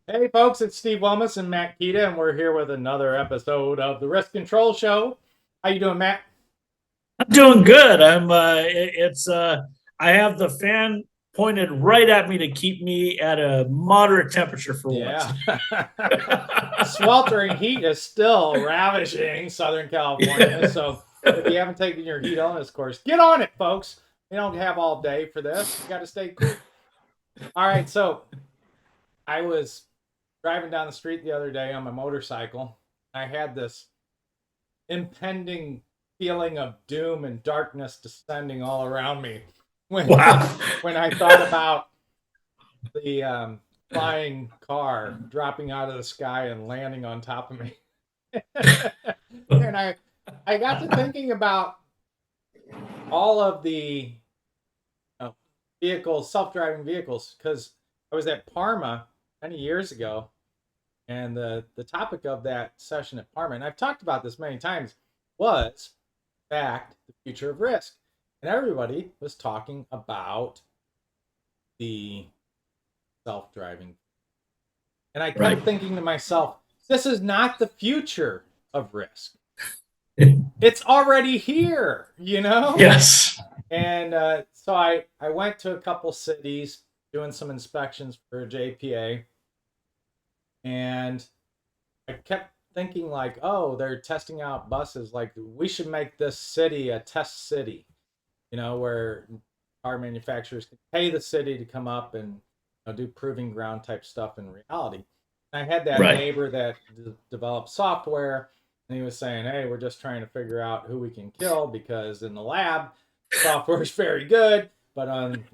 Hey folks, it's Steve Wilmes and Matt Kita, and we're here with another episode of the Risk Control Show. How you doing, Matt? I'm doing good. I have the fan pointed right at me to keep me at a moderate temperature for once. Yeah. The sweltering heat is still ravaging Southern California, Yeah. so if you haven't taken your heat illness course, get on it, folks. We don't have all day for this. You got to stay cool. All right, so I was driving down the street the other day on my motorcycle. I had this impending feeling of doom and darkness descending all around me when Wow. when I thought about the flying car dropping out of the sky and landing on top of me. And I got to thinking about all of the vehicles, self-driving vehicles, because I was at Parma many years ago, and the topic of that session at Parma, and I've talked about this many times, was in fact the future of risk, and everybody was talking about the self-driving, and I Right. kept thinking to myself, this is not the future of risk. It's already here, you know? Yes. And so I went to a couple cities doing some inspections for JPA, and I kept thinking like, oh, they're testing out buses. Like we should make this city a test city, where car manufacturers can pay the city to come up and do proving ground type stuff in reality. And I had that Right. neighbor that developed software, and he was saying, hey, we're just trying to figure out who we can kill because in the lab, software is very good, but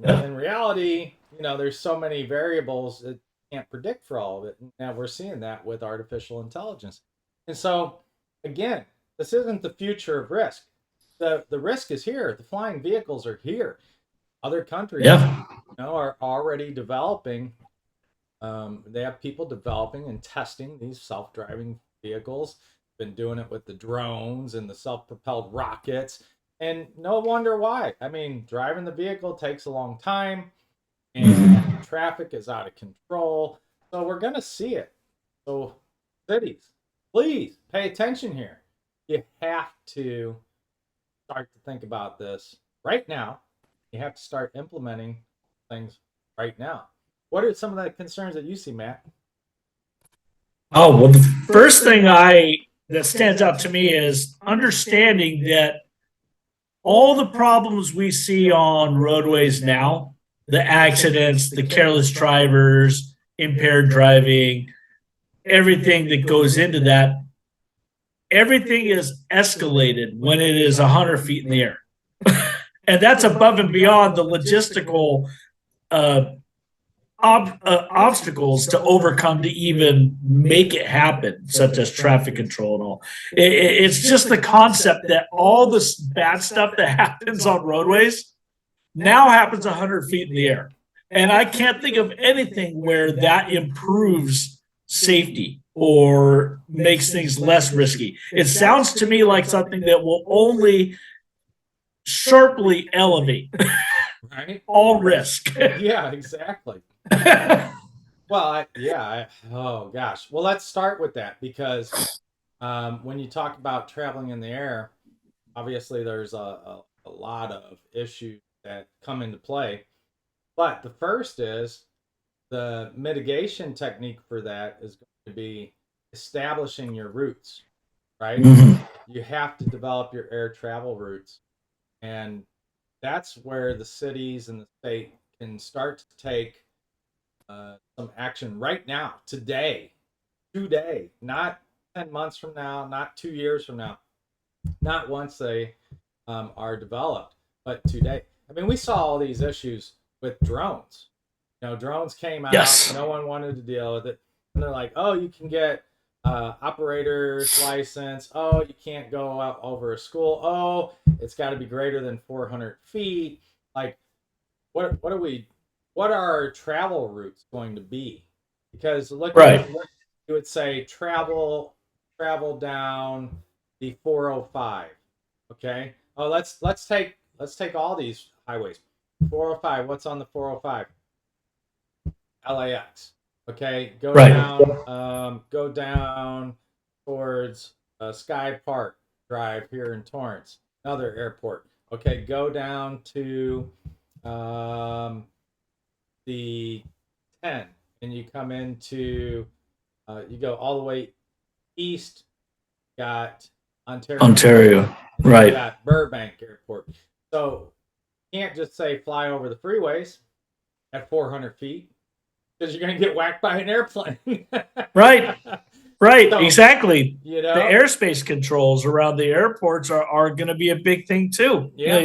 in reality, there's so many variables that can't predict for all of it. Now we're seeing that with artificial intelligence. And so, again, this isn't the future of risk. The risk is here. The flying vehicles are here. Other countries, Yeah. are already developing. They have people developing and testing these self-driving vehicles. Been doing it with the drones and the self-propelled rockets, and no wonder why. I mean, driving the vehicle takes a long time, and Mhm. traffic is out of control. So we're gonna see it. So cities, please pay attention here. You have to start to think about this right now. You have to start implementing things right now. What are some of the concerns that you see, Matt? Oh, well, the first thing I that stands out to me is understanding that all the problems we see on roadways now, the accidents, the careless drivers, impaired driving, everything that goes into that, everything is escalated when it is 100 feet in the air. And that's above and beyond the logistical uh, obstacles to overcome to even make it happen, such as traffic control and all. It's just the concept that all this bad stuff that happens on roadways now happens 100 feet in the air. And I can't think of anything where that improves safety or makes things less risky. It sounds to me like something that will only sharply elevate Right? all risk. Yeah, exactly. Well, oh gosh. Well, let's start with that because when you talk about traveling in the air, obviously there's a lot of issues that come into play. But the first is the mitigation technique for that is going to be establishing your routes, right? Mhm. You have to develop your air travel routes. And that's where the cities and the state can start to take some action right now, today, not 10 months from now, not 2 years from now, not once they are developed, but today. I mean, we saw all these issues with drones. Drones came out, Yes. no one wanted to deal with it. And they're like, oh, you can get operator's license. Oh, you can't go out over a school. Oh, it's got to be greater than 400 feet. Like, what are we what are our travel routes going to be? Because look at Right. you would say travel down the 405. Okay. Oh, let's take all these highways. 405. What's on the 405? LAX. Okay, Right. go down towards Sky Park Drive here in Torrance, another airport. Okay, go down to um, the 10, and you come into you go all the way east. Got Ontario. Ontario. And then you Right. got Burbank Airport. So you can't just say fly over the freeways at 400 feet because you're going to get whacked by an airplane. Right. Right. So, Exactly. you The know, airspace controls around the airports are going to be a big thing too. yeah,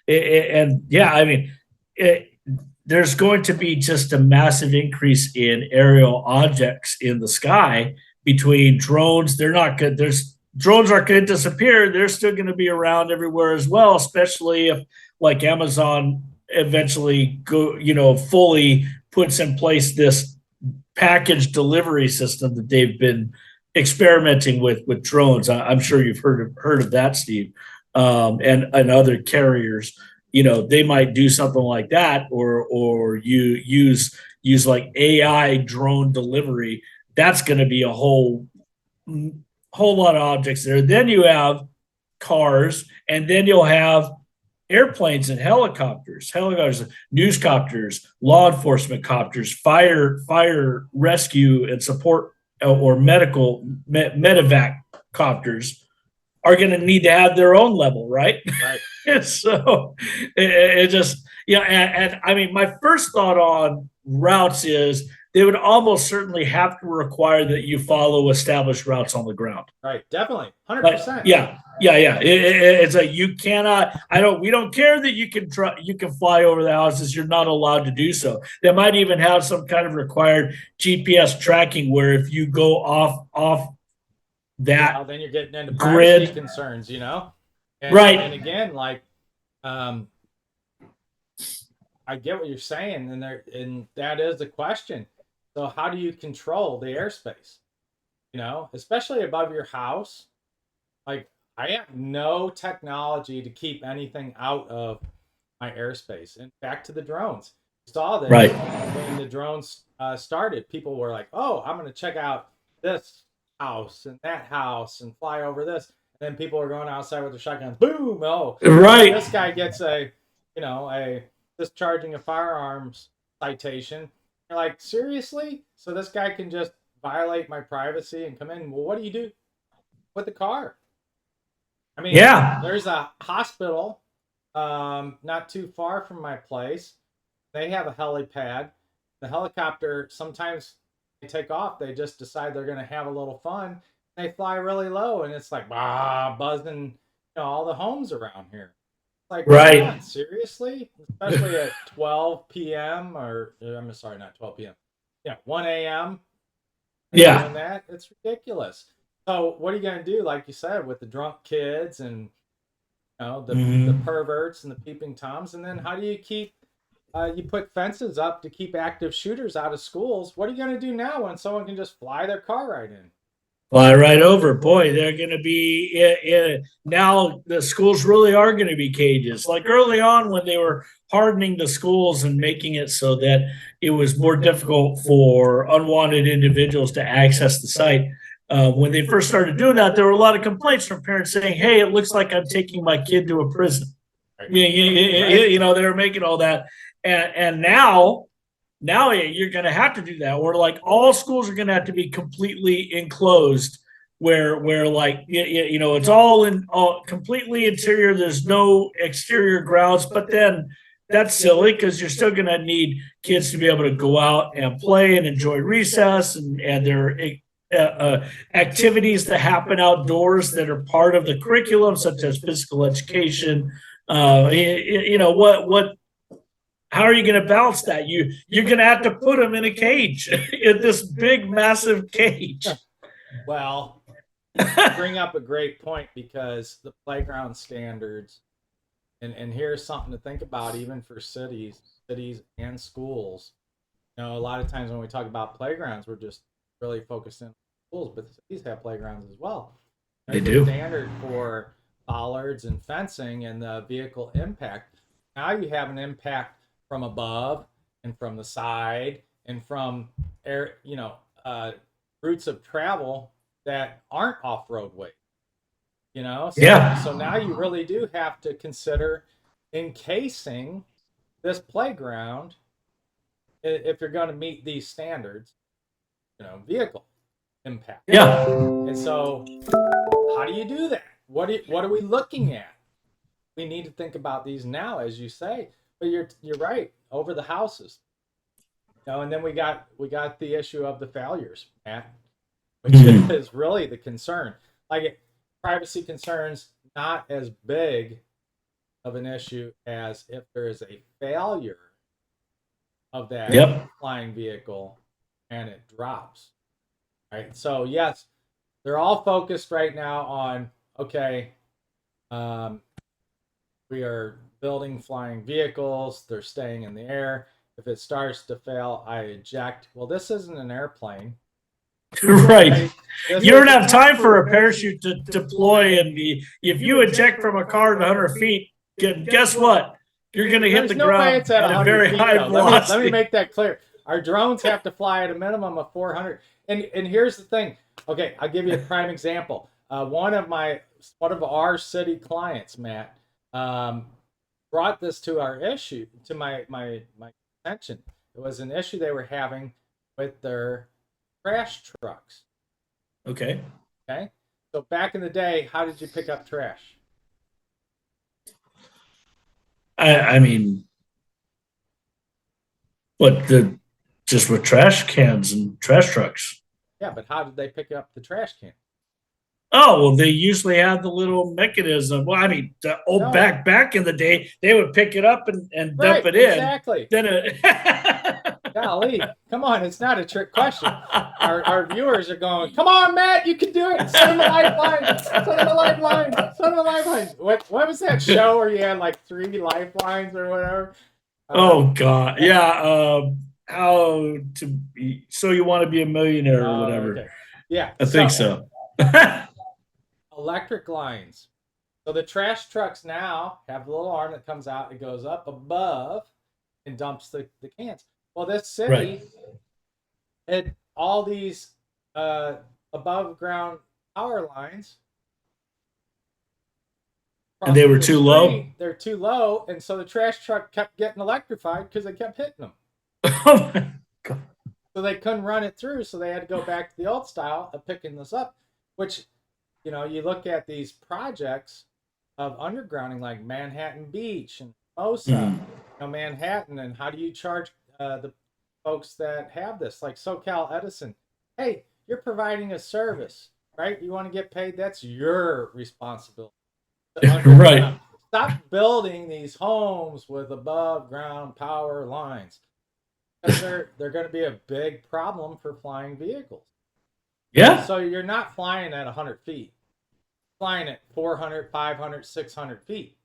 And yeah, I mean, it, there's going to be just a massive increase in aerial objects in the sky between drones. They're not good. There's drones aren't going to disappear. They're still going to be around everywhere as well, especially if like Amazon eventually fully puts in place this package delivery system that they've been experimenting with drones. I'm sure you've heard of that, Steve, and other carriers. They might do something like that, or you use like AI drone delivery. That's going to be a whole lot of objects there. Then you have cars, and then you'll have airplanes and helicopters, newscopters, law enforcement copters, fire rescue and support or medical medevac copters are going to need to have their own level, right? right. So it just and I mean, my first thought on routes is they would almost certainly have to require that you follow established routes on the ground. Right. Definitely. But 100%. yeah, it's a you cannot. We don't care that you can fly over the houses. You're not allowed to do so. They might even have some kind of required GPS tracking where if you go off that Well, then you're getting into privacy grid, concerns, And, right? and again, like, um, I get what you're saying, and that is the question. So how do you control the airspace? Especially above your house. Like, I have no technology to keep anything out of my airspace. And back to the drones. You saw this Right. when the drones started. People were like, "Oh, I'm going to check out this house and that house and fly over this." And then people are going outside with their shotguns. Boom! Oh, Right. this guy gets a discharging a firearms citation. You're like, seriously? So this guy can just violate my privacy and come in? Well, what do you do with the car? I mean, Yeah. there's a hospital not too far from my place. They have a helipad. The helicopter, sometimes they take off. They just decide they're going to have a little fun. They fly really low, and it's like, buzzing, all the homes around here. Like, come Right. on, seriously? Especially at 12 p.m. or, I'm sorry, not 12 p.m. 1 a.m. Yeah. Doing that, it's ridiculous. So what are you going to do, like you said, with the drunk kids and the perverts and the peeping toms? And then how do you keep you put fences up to keep active shooters out of schools? What are you going to do now when someone can just fly their car right in? Fly right over. Boy, they're going to be now. The schools really are going to be cages. Like early on, when they were hardening the schools and making it so that it was more difficult for unwanted individuals to access the site. When they first started doing that, there were a lot of complaints from parents saying, "Hey, it looks like I'm taking my kid to a prison." They were making all that, and now you're going to have to do that, or like all schools are going to have to be completely enclosed where like it's all completely interior. There's no exterior grounds, but then that's silly because you're still going to need kids to be able to go out and play and enjoy recess and their activities that happen outdoors that are part of the curriculum, such as physical education. What how are you going to balance that? You're going to have to put them in a cage, in this big, massive cage. Well, bring up a great point, because the playground standards, and here's something to think about, even for cities and schools. A lot of times when we talk about playgrounds, we're just really focused in schools, but the cities have playgrounds as well. They There's do. a standard for bollards and fencing and the vehicle impact. Now you have an impact from above and from the side and from air, routes of travel that aren't off-road ways. So now you really do have to consider encasing this playground if you're going to meet these standards, vehicle impact. Yeah. And so, how do you do that? What are we looking at? We need to think about these now, as you say. But you're right. Over the houses, and then we got the issue of the failures, Matt, which is really the concern. Like privacy concerns, not as big of an issue as if there is a failure of that flying vehicle and it drops. Right. So yes, they're all focused right now on okay, we are building flying vehicles. They're staying in the air. If it starts to fail, I eject. Well, this isn't an airplane. Right. You don't have time for a parachute to deploy and be. If you eject from a car at 100 feet, guess what? You're going to hit the ground it's at a very high velocity. Let me make that clear. Our drones have to fly at a minimum of 400. And here's the thing. Okay, I'll give you a prime example. One of our city clients, Matt, brought this to my attention. It was an issue they were having with their trash trucks. Okay. So back in the day, how did you pick up trash? I mean, just with trash cans and trash trucks. Yeah, but how did they pick up the trash can? Oh, well, they usually have the little mechanism. Well, I mean, back in the day, they would pick it up and dump it in. Exactly. Then golly, come on, it's not a trick question. Our viewers are going, come on, Matt, you can do it. Send them a lifeline. Send them a lifeline. Send them a lifeline. What was that show where you had like 3 lifelines or whatever? Oh God, yeah. How to be? So you want to be a millionaire or whatever? Okay. Yeah, I think so. Electric lines. So the trash trucks now have a little arm that comes out. It goes up above and dumps the cans. Well, this city had all these above ground power lines. And they were too low? They're too low. And so the trash truck kept getting electrified because they kept hitting them. Oh my God. So they couldn't run it through. So they had to go back to the old style of picking this up, which, you look at these projects of undergrounding like Manhattan Beach and Mosa, Manhattan, and how do you charge the folks that have this, like SoCal Edison? Hey, you're providing a service, right? You want to get paid? That's your responsibility. Right. Stop building these homes with above ground power lines. Because they're going to be a big problem for flying vehicles. Yeah. So you're not flying at 100 feet. Flying at 400, 500, 600 feet.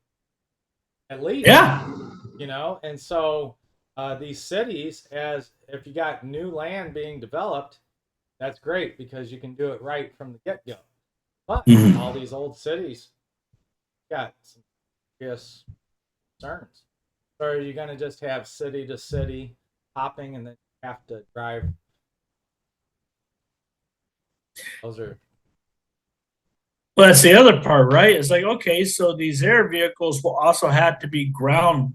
At least. Yeah. And so these cities, if you got new land being developed, that's great because you can do it right from the get-go. But all these old cities got some serious concerns. So are you going to just have city to city hopping and then have to drive? Well, that's the other part, right? It's like, okay, so these air vehicles will also have to be ground,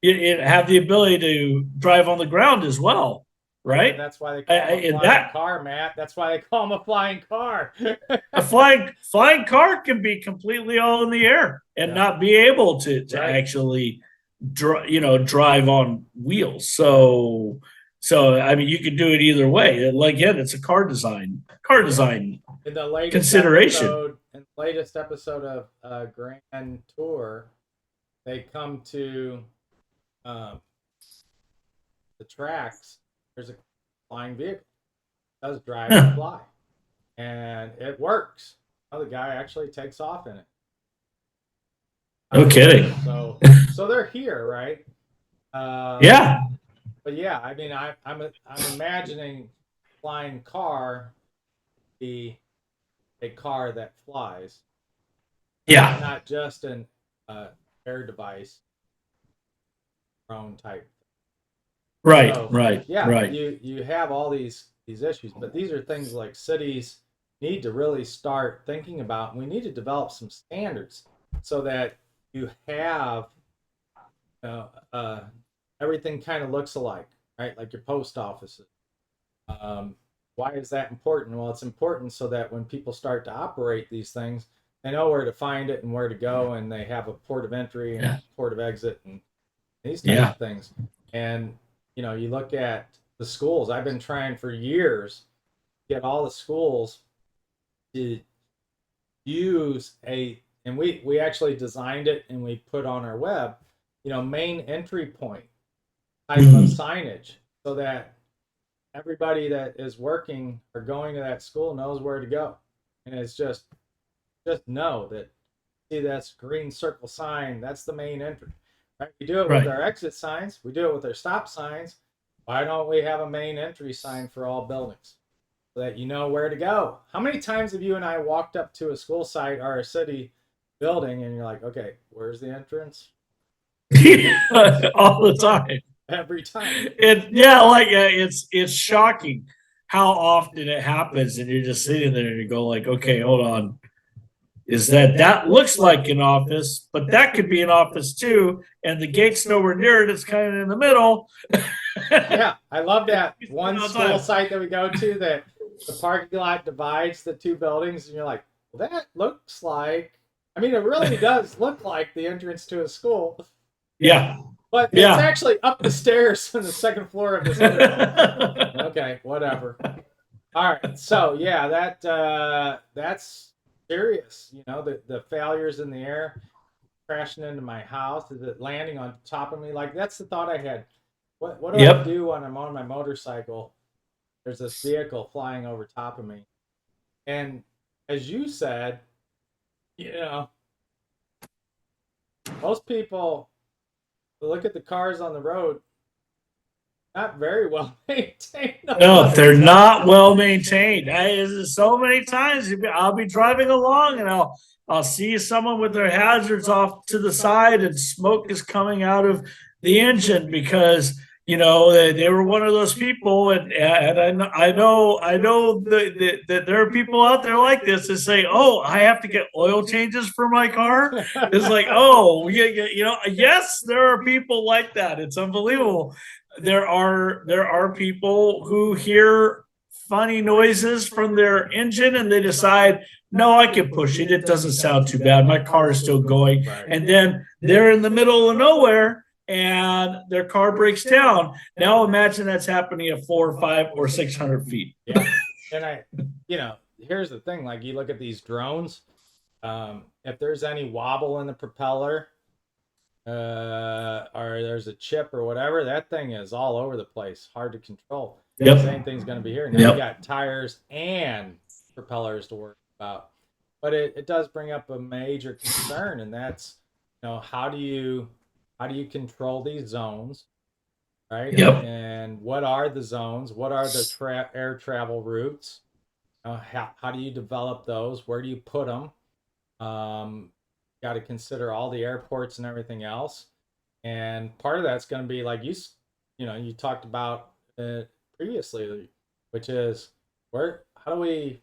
it have the ability to drive on the ground as well, right? And that's why they call them a flying car, Matt. That's why they call them a flying car. A flying car can be completely all in the air and not be able to actually, drive on wheels. So I mean, you could do it either way. Again, it's a car design in the latest consideration. In the latest episode of Grand Tour, they come to the tracks. There's a flying vehicle. It does drive and fly, and it works. The guy actually takes off in it. No kidding. So they're here, right? Yeah. But yeah, I mean, I'm imagining flying car be a car that flies. Yeah. Not just an air device, drone type. Right, So right, yeah, right. you have all these issues, but these are things like cities need to really start thinking about. And we need to develop some standards so that you have uh, uh, everything kind of looks alike, right? Like your post offices. Um, why is that important? Well, it's important so that when people start to operate these things, they know where to find it and where to go, and they have a port of entry and Yeah, a port of exit and these types yeah. of things. And you look at the schools. I've been trying for years to get all the schools to use and we actually designed it and we put on our web, main entry point type of Mhm. signage so that everybody that is working or going to that school knows where to go. And it's just know that, see, that's green circle sign, that's the main entry. Right? We do it with Right. our exit signs, we do it with our stop signs. Why don't we have a main entry sign for all buildings so that you know where to go? How many times have you and I walked up to a school site or a city building and you're like, okay, where's the entrance? All the time. Every time. It's shocking how often it happens, and you're just sitting there and you go like, okay, hold on, is that looks like an office, but that could be an office too, and the gate's nowhere near it. It's kind of in the middle. Yeah, I love that You see it one all the school time. site that we go to that the parking lot divides the two buildings, and you're like, well, that looks like, I mean, it really does look like the entrance to a school, Yeah, but it's yeah. actually up the stairs on the second floor of this other building. Okay, whatever. All right, so yeah, that's serious. The failures in the air, crashing into my house, is it landing on top of me? Like that's the thought I had. What do I Yep. do when I'm on my motorcycle? There's this vehicle flying over top of me, and as you said, you know, most people look at the cars on the road, not very well maintained a No, lot of they're the time. not well maintained. So many times I'll be driving along and I'll see someone with their hazards off to the side and smoke is coming out of the engine because they were one of those people, and I know that there are people out there like this that say, oh, I have to get oil changes for my car. It's like, oh, yes, there are people like that. It's unbelievable. There are people who hear funny noises from their engine and they decide, no, I can push it, it doesn't sound too bad, my car is still going, Right. and then they're in the middle of nowhere and their car breaks down. Now imagine that's happening at 4 or 5 or 600 feet. Yeah, and here's the thing: like you look at these drones, if there's any wobble in the propeller, or there's a chip or whatever, that thing is all over the place, hard to control. Yep. Same thing's going to be here. Now Yep. you got tires and propellers to worry about, but it does bring up a major concern, and that's how do you control these zones, right? Yep. And what are the zones? What are the air travel routes? How do you develop those? Where do you put them? Got to consider all the airports and everything else. And part of that's going to be like you talked about previously, which is how do we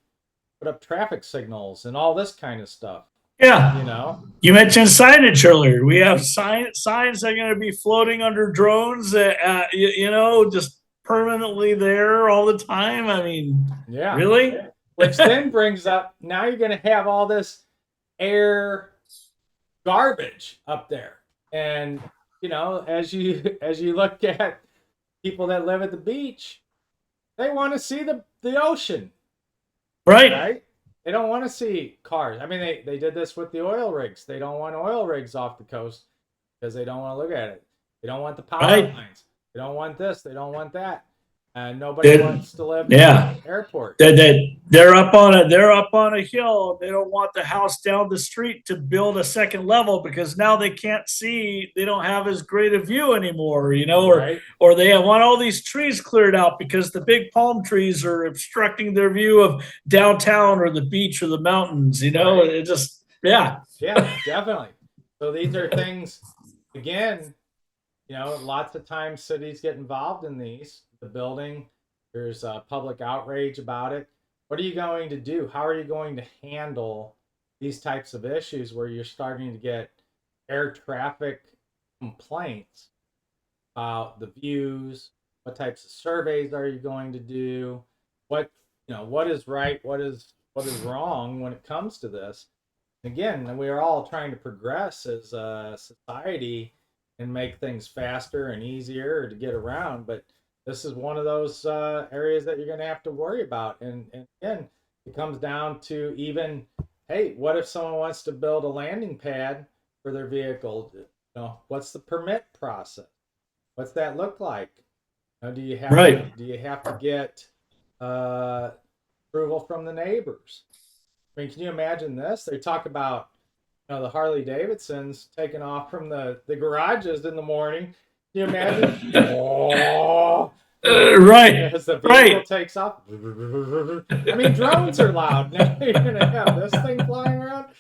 put up traffic signals and all this kind of stuff? Yeah. You mentioned signage earlier. We have signs that are going to be floating under drones, just permanently there all the time. I mean, Yeah. really? Which then brings up, now you're going to have all this air garbage up there. And, as you look at people that live at the beach, they want to see the ocean. Right. Right? They don't want to see cars. I mean, they did this with the oil rigs. They don't want oil rigs off the coast because they don't want to look at it. They don't want the power lines. They don't want this. They don't want that. And nobody wants to live in an airport. They're up on a hill. They don't want the house down the street to build a second level because now they can't see. They don't have as great a view anymore, Right. or they want all these trees cleared out because the big palm trees are obstructing their view of downtown or the beach or the mountains. Right. It just, yeah. Yeah, definitely. So these are things, again, lots of times cities get involved in these. The building, there's public outrage about it. What are you going to do? How are you going to handle these types of issues where you're starting to get air traffic complaints about the views? What types of surveys are you going to do? What is right? What is wrong when it comes to this? Again, we are all trying to progress as a society and make things faster and easier to get around, but this is one of those areas that you're going to have to worry about. And again, it comes down to even, hey, what if someone wants to build a landing pad for their vehicle? What's the permit process? What's that look like? Do you have Right. to get approval from the neighbors? I mean, can you imagine this? They talk about the Harley Davidsons taking off from the garages in the morning. Can you imagine? Oh, Right. as the vehicle Right. takes off. I mean, drones are loud. Now you're gonna have this thing flying around.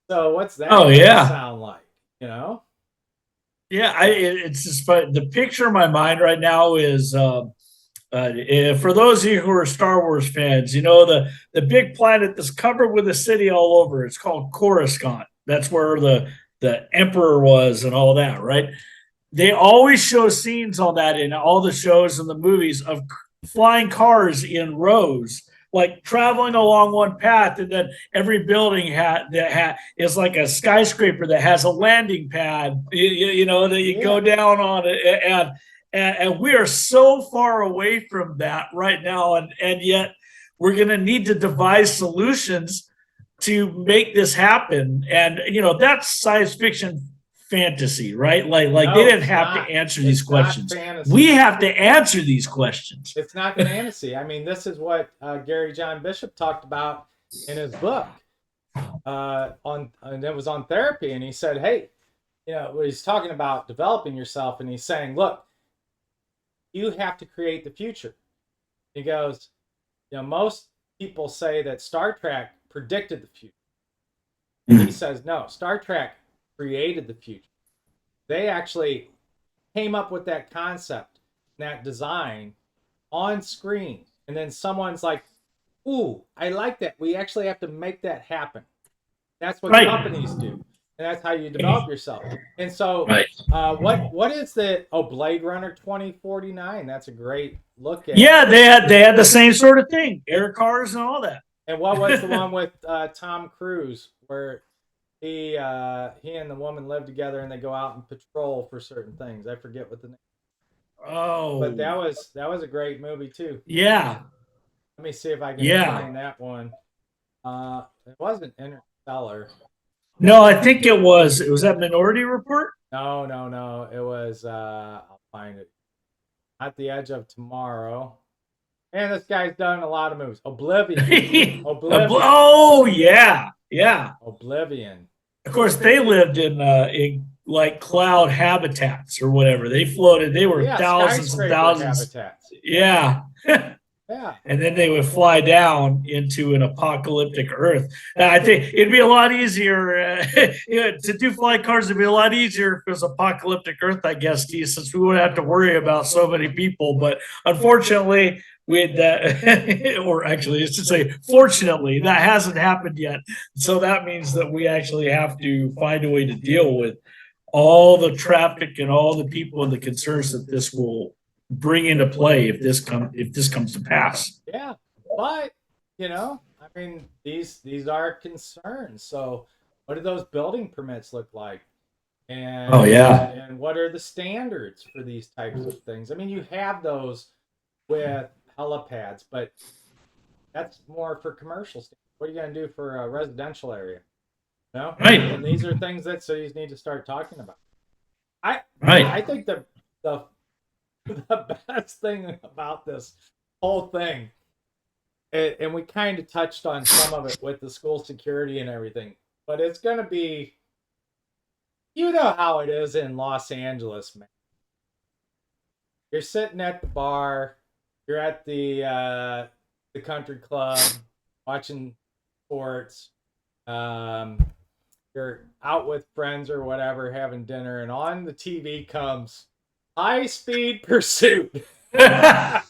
So what's that Oh, gonna yeah. sound like? Yeah, it's just fun. The picture in my mind right now is for those of you who are Star Wars fans, the big planet that's covered with a city all over. It's called Coruscant. That's where the Emperor was and all that, right? They always show scenes on that in all the shows and the movies of flying cars in rows, like traveling along one path, and then every building is like a skyscraper that has a landing pad, that you go down on it, and we are so far away from that right now, and yet we're going to need to devise solutions to make this happen. And that's science fiction fantasy, right? Like No, they didn't it's have not. to answer these It's not questions. fantasy. We have to answer these questions. It's not fantasy. I mean, this is what Gary John Bishop talked about in his book and it was on therapy. And he said, hey, he's talking about developing yourself, and he's saying, look, you have to create the future. He goes, most people say that Star Trek predicted the future. And he says, no, Star Trek created the future. They actually came up with that concept, that design on screen. And then someone's like, ooh, I like that. We actually have to make that happen. That's what companies do. And that's how you develop yourself. And so what is the Blade Runner 2049? That's a great look at. Yeah, they had the same sort of thing, air cars and all that. And what was the one with Tom Cruise where he and the woman live together and they go out and patrol for certain things? I forget what the name. Oh, but that was a great movie too. Yeah. Let me see if I can find that one. It wasn't Interstellar. No, I think it was that Minority Report. No. It was I'll find it. At the Edge of Tomorrow. And this guy's done a lot of movies. Oblivion. Oh yeah. Oblivion. Of course, they lived in like cloud habitats or whatever. They floated. They were thousands and thousands. Habitats. Yeah. Yeah. And then they would fly down into an apocalyptic Earth. I think it'd be a lot easier to do flight cars. It'd be a lot easier if it was apocalyptic Earth, I guess, since we wouldn't have to worry about so many people. But unfortunately, or actually, I should say, fortunately, that hasn't happened yet. So that means that we actually have to find a way to deal with all the traffic and all the people and the concerns that this will bring into play if this comes to pass. Yeah, but I mean, these are concerns. So, what do those building permits look like? And and what are the standards for these types of things? I mean, you have those with helipads, but that's more for commercial standards. What are you going to do for a residential area? Right. And these are things that cities need to start talking about. I think the best thing about this whole thing, and we kind of touched on some of it with the school security and everything, but it's going to be, how it is in Los Angeles, man. You're sitting at the bar, you're at the country club, watching sports, you're out with friends or whatever, having dinner, and on the TV comes high-speed pursuit. And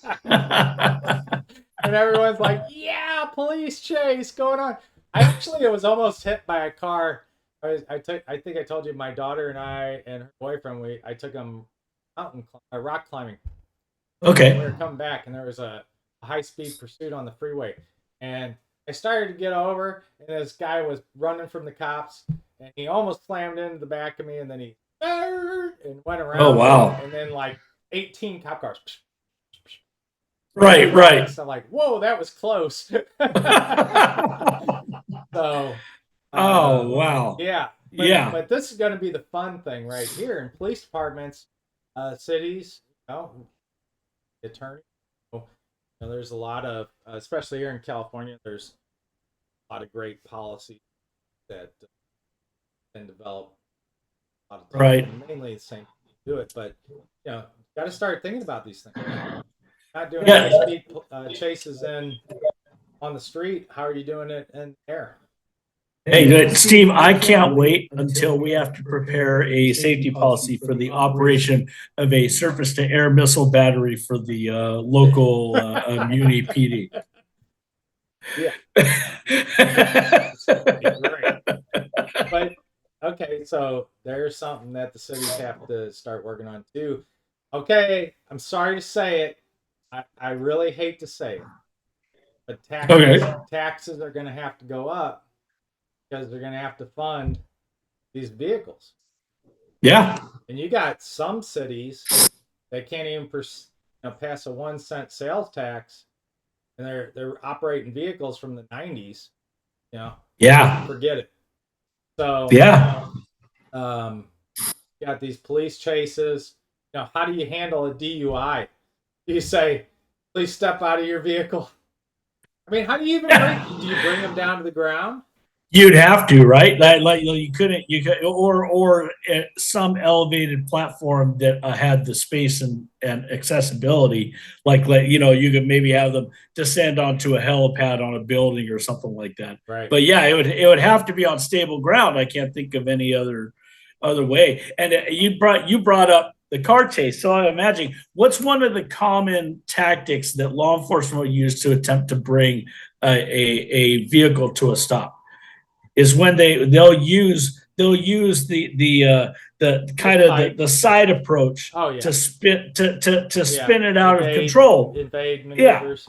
everyone's like, yeah, police chase going on. It was almost hit by a car. I think I told you my daughter and I and her boyfriend, I took them rock climbing. Okay. We were coming back and there was a high-speed pursuit on the freeway. And I started to get over and this guy was running from the cops and he almost slammed into the back of me and then he and went around. Oh, wow. And then like 18 cop cars. Right. So I'm like, whoa, that was close. So, oh, wow. Yeah. But this is going to be the fun thing right here in police departments, cities, attorney. There's a lot of, especially here in California, there's a lot of great policies that can develop a lot of times. Right. Mainly the same do it, but got to start thinking about these things. Not doing speed chases on the street. How are you doing it in the air? Hey, Steve, I can't wait until we have to prepare a safety policy for the operation of a surface-to-air missile battery for the local Muni PD. Yeah. Great. But, okay, so there's something that the cities have to start working on too. Okay, I'm sorry to say it. I really hate to say it. But taxes are going to have to go up because they're going to have to fund these vehicles. Yeah. And you got some cities that can't even pass a 1 cent sales tax, and they're operating vehicles from the 90s. Yeah. Forget it. So you got these police chases. How do you handle a DUI? Do you say, please step out of your vehicle? I mean, how do you even do you bring them down to the ground? You'd have to, right? Like you could, or some elevated platform that had the space and accessibility. Like you could maybe have them descend onto a helipad on a building or something like that. Right. But yeah, it would have to be on stable ground. I can't think of any other way. And you brought up the car chase. So I imagine, what's one of the common tactics that law enforcement will use to attempt to bring a vehicle to a stop? Is when they'll use the kind of the side approach to spin spin it out of control. Evade maneuvers.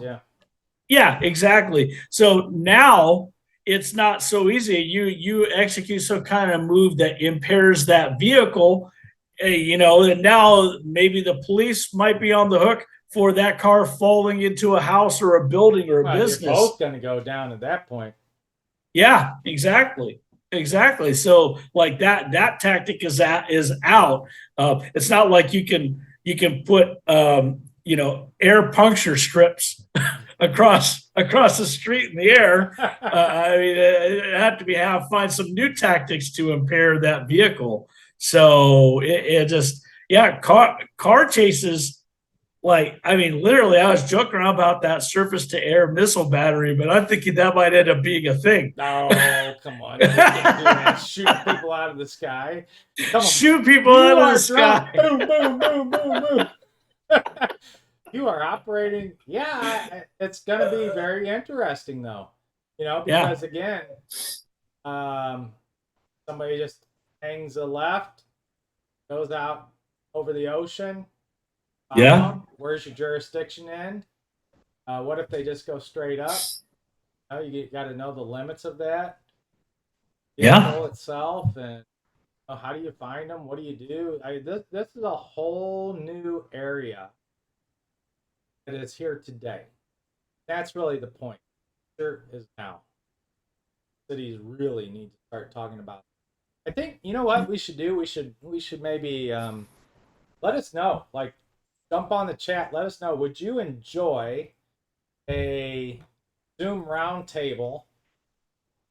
Yeah, exactly. So now it's not so easy. You execute some kind of move that impairs that vehicle, and now maybe the police might be on the hook for that car falling into a house or a building or a business. You're both going to go down at that point. Yeah, exactly. So like that tactic is out. It's not like you can put air puncture strips across the street in the air. I mean, it had to find some new tactics to impair that vehicle. So it just car chases. Like, I mean, literally, I was joking around about that surface-to-air missile battery, but I'm thinking that might end up being a thing. No, come on. You can't do that. Shoot people out of the sky. Come on. Shoot people out of the sky. Boom, boom, boom, boom, boom. You are operating. Yeah, it's going to be very interesting, though. Because, again, somebody just hangs a left, goes out over the ocean. Where's your jurisdiction end? What if they just go straight up? You got to know the limits of that. The itself, and how do you find them? What do you do? This is a whole new area that is here today. That's really the point. There is now. Cities really need to start talking about it. I think what we should do. We should maybe let us know. Like, jump on the chat. Let us know. Would you enjoy a Zoom roundtable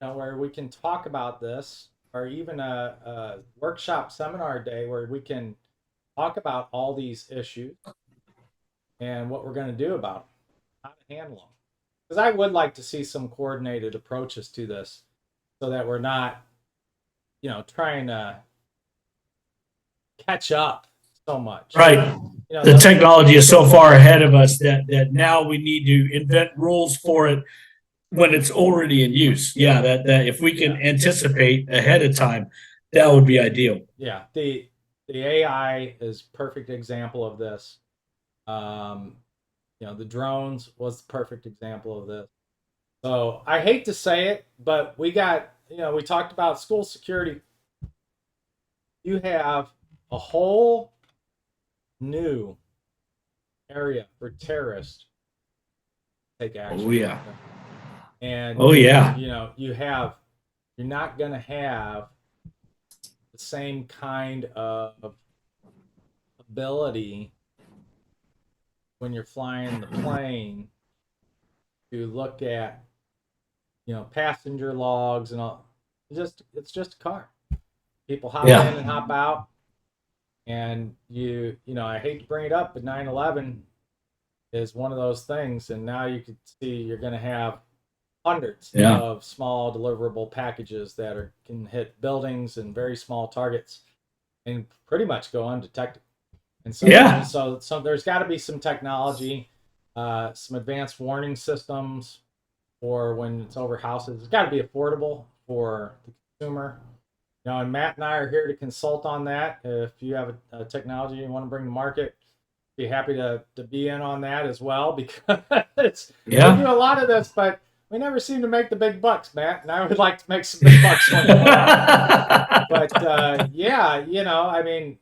where we can talk about this, or even a workshop seminar day where we can talk about all these issues and what we're going to do about them, how to handle them? Because I would like to see some coordinated approaches to this so that we're not, trying to catch up so much. Right. You know, The technology is so far ahead of us that now we need to invent rules for it when it's already in use. Yeah, that if we can anticipate ahead of time, that would be ideal. Yeah, the AI is perfect example of this. You know, the drones was the perfect example of this. So I hate to say it, but we got, you know, we talked about school security. You have a whole new area for terrorists to take action. Oh yeah. And oh yeah. you know, you're not going to have the same kind of ability when you're flying the plane to look at, you know, passenger logs and all. It's just a car. People hop in and hop out, and you know, I hate to bring it up, but 9/11 is one of those things, and now you can see you're going to have hundreds of small deliverable packages that can hit buildings and very small targets and pretty much go undetected. And so so there's got to be some technology, some advanced warning systems for when it's over houses. It's got to be affordable for the consumer. You know, and Matt and I are here to consult on that. If you have a technology you want to bring to market, be happy to be in on that as well, because we do a lot of this, but we never seem to make the big bucks, Matt. And I would like to make some big bucks one day. But yeah, you know, I mean,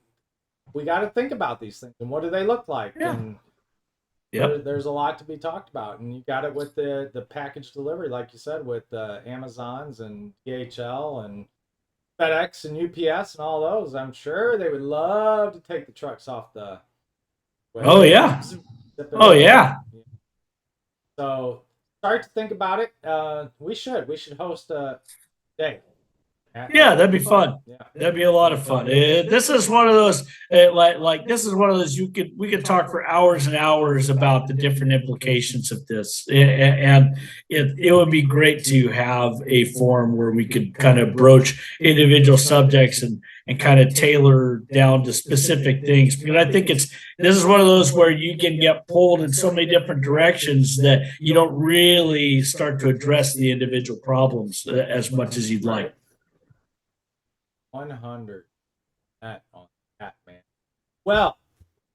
we got to think about these things and what do they look like, and there's a lot to be talked about. And you got it with the package delivery, like you said, with Amazons and DHL and FedEx and UPS and all those. I'm sure they would love to take the trucks off the way. Oh yeah. Oh yeah. So start to think about it. We should host a day. Yeah, that'd be fun. Yeah. That'd be a lot of fun. This is one of those like this is one of those we could talk for hours and hours about the different implications of this, and it would be great to have a forum where we could kind of broach individual subjects and kind of tailor down to specific things, because I think this is one of those where you can get pulled in so many different directions that you don't really start to address the individual problems as much as you'd like. 100 on that, man. Well,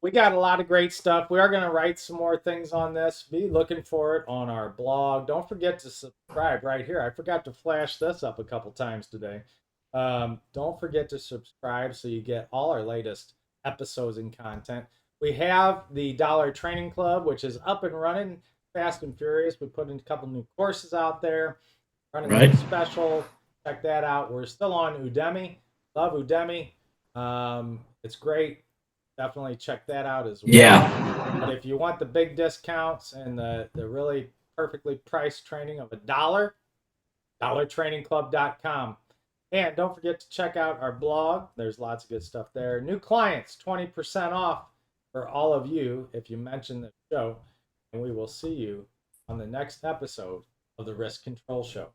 we got a lot of great stuff. We are going to write some more things on this. Be looking for it on our blog. Don't forget to subscribe right here. I forgot to flash this up a couple times today. Don't forget to subscribe so you get all our latest episodes and content. We have the Dollar Training Club, which is up and running fast and furious. We put in a couple new courses out there, running some special. Check that out. We're still on Udemy. Love Udemy. It's great. Definitely check that out as well. Yeah. But if you want the big discounts and the really perfectly priced training of $1, dollartrainingclub.com. And don't forget to check out our blog. There's lots of good stuff there. New clients, 20% off for all of you if you mention the show. And we will see you on the next episode of the Risk Control Show.